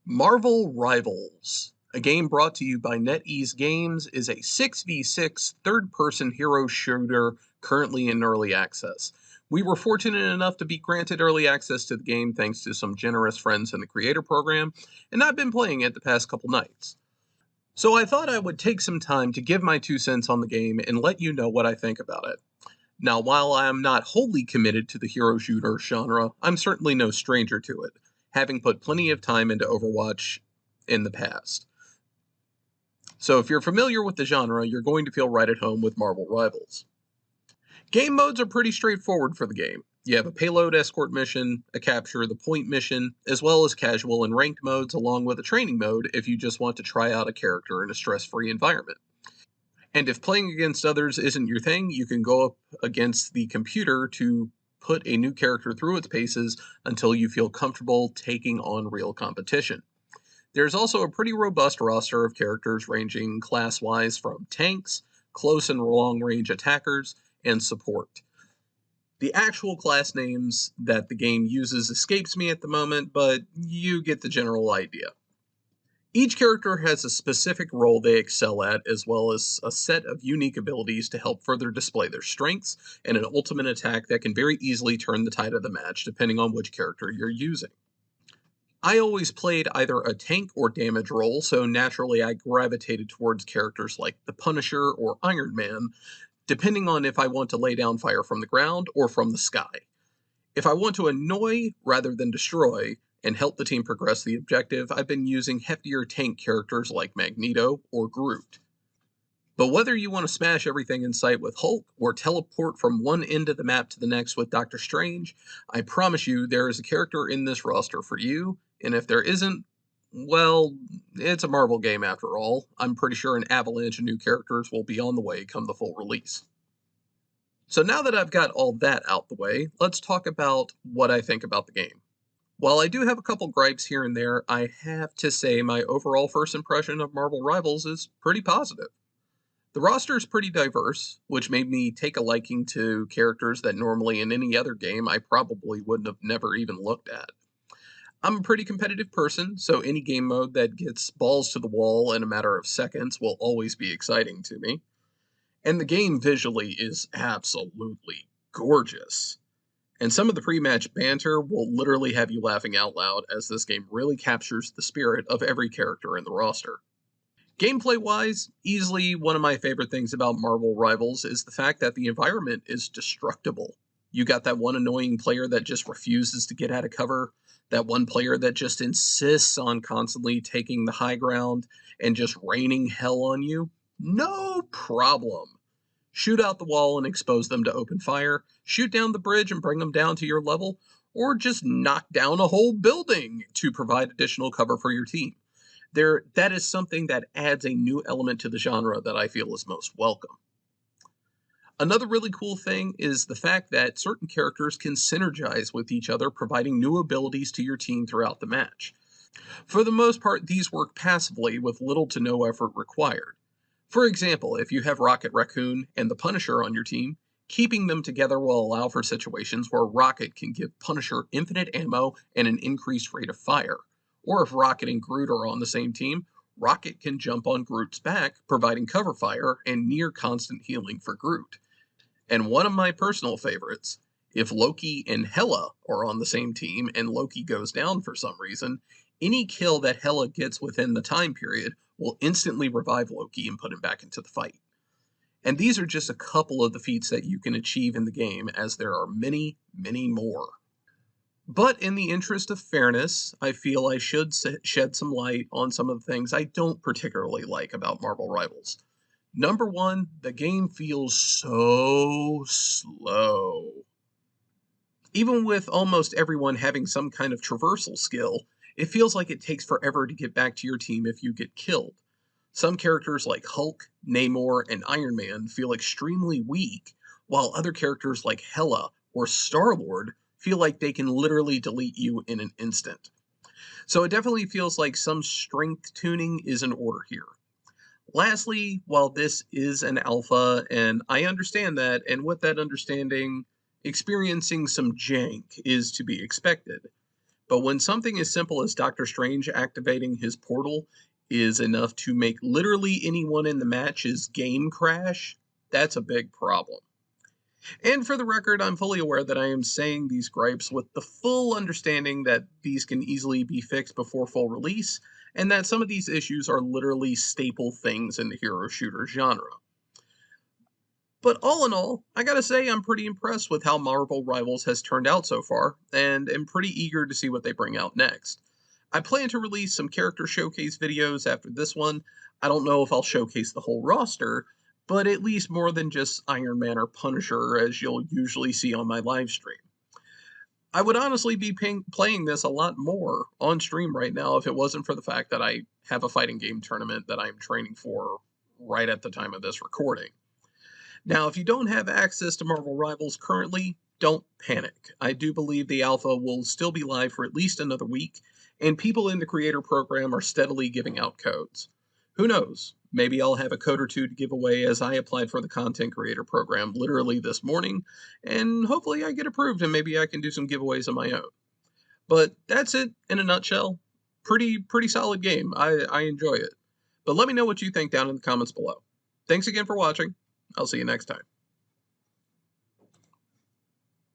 Marvel Rivals, a game brought to you by NetEase Games, is a 6v6 third-person hero shooter currently in early access. We were fortunate enough to be granted early access to the game thanks to some generous friends in the creator program, and I've been playing it the past couple nights. So I thought I would take some time to give my 2 cents on the game and let you know what I think about it. Now, while I am not wholly committed to the hero shooter genre, I'm certainly no stranger to it, having put plenty of time into Overwatch in the past. So if you're familiar with the genre, you're going to feel right at home with Marvel Rivals. Game modes are pretty straightforward for the game. You have a payload escort mission, a capture the point mission, as well as casual and ranked modes, along with a training mode if you just want to try out a character in a stress-free environment. And if playing against others isn't your thing, you can go up against the computer to put a new character through its paces until you feel comfortable taking on real competition. There's also a pretty robust roster of characters ranging class-wise from tanks, close and long-range attackers, and support. The actual class names that the game uses escapes me at the moment, but you get the general idea. Each character has a specific role they excel at, as well as a set of unique abilities to help further display their strengths, and an ultimate attack that can very easily turn the tide of the match depending on which character you're using. I always played either a tank or damage role, so naturally I gravitated towards characters like the Punisher or Iron Man, depending on if I want to lay down fire from the ground or from the sky. If I want to annoy rather than destroy and help the team progress the objective, I've been using heftier tank characters like Magneto or Groot. But whether you want to smash everything in sight with Hulk or teleport from one end of the map to the next with Doctor Strange, I promise you there is a character in this roster for you, and if there isn't, well, it's a Marvel game after all. I'm pretty sure an avalanche of new characters will be on the way come the full release. So now that I've got all that out the way, let's talk about what I think about the game. While I do have a couple gripes here and there, I have to say my overall first impression of Marvel Rivals is pretty positive. The roster is pretty diverse, which made me take a liking to characters that normally in any other game I probably wouldn't have never even looked at. I'm a pretty competitive person, so any game mode that gets balls to the wall in a matter of seconds will always be exciting to me. And the game visually is absolutely gorgeous. And some of the pre-match banter will literally have you laughing out loud, as this game really captures the spirit of every character in the roster. Gameplay-wise, easily one of my favorite things about Marvel Rivals is the fact that the environment is destructible. You got that one annoying player that just refuses to get out of cover, that one player that just insists on constantly taking the high ground and just raining hell on you. No problem. Shoot out the wall and expose them to open fire, shoot down the bridge and bring them down to your level, or just knock down a whole building to provide additional cover for your team. That is something that adds a new element to the genre that I feel is most welcome. Another really cool thing is the fact that certain characters can synergize with each other, providing new abilities to your team throughout the match. For the most part, these work passively with little to no effort required. For example, if you have Rocket Raccoon and the Punisher on your team, keeping them together will allow for situations where Rocket can give Punisher infinite ammo and an increased rate of fire. Or if Rocket and Groot are on the same team, Rocket can jump on Groot's back, providing cover fire and near constant healing for Groot. And one of my personal favorites, if Loki and Hela are on the same team and Loki goes down for some reason, any kill that Hela gets within the time period will instantly revive Loki and put him back into the fight. And these are just a couple of the feats that you can achieve in the game, as there are many, many more. But in the interest of fairness, I feel I should shed some light on some of the things I don't particularly like about Marvel Rivals. Number one, the game feels so slow. Even with almost everyone having some kind of traversal skill, it feels like it takes forever to get back to your team if you get killed. Some characters like Hulk, Namor, and Iron Man feel extremely weak, while other characters like Hela or Star-Lord feel like they can literally delete you in an instant. So it definitely feels like some strength tuning is in order here. Lastly, while this is an alpha, and I understand that, and with that understanding, experiencing some jank is to be expected. But when something as simple as Doctor Strange activating his portal is enough to make literally anyone in the match's game crash, that's a big problem. And for the record, I'm fully aware that I am saying these gripes with the full understanding that these can easily be fixed before full release, and that some of these issues are literally staple things in the hero shooter genre. But all in all, I gotta say I'm pretty impressed with how Marvel Rivals has turned out so far, and am pretty eager to see what they bring out next. I plan to release some character showcase videos after this one. I don't know if I'll showcase the whole roster, but at least more than just Iron Man or Punisher as you'll usually see on my live stream. I would honestly be playing this a lot more on stream right now if it wasn't for the fact that I have a fighting game tournament that I'm training for right at the time of this recording. Now, if you don't have access to Marvel Rivals currently, don't panic. I do believe the alpha will still be live for at least another week, and people in the creator program are steadily giving out codes. Who knows? Maybe I'll have a code or two to give away as I applied for the content creator program literally this morning, and hopefully I get approved and maybe I can do some giveaways of my own. But that's it in a nutshell. Pretty solid game. I enjoy it. But let me know what you think down in the comments below. Thanks again for watching. I'll see you next time.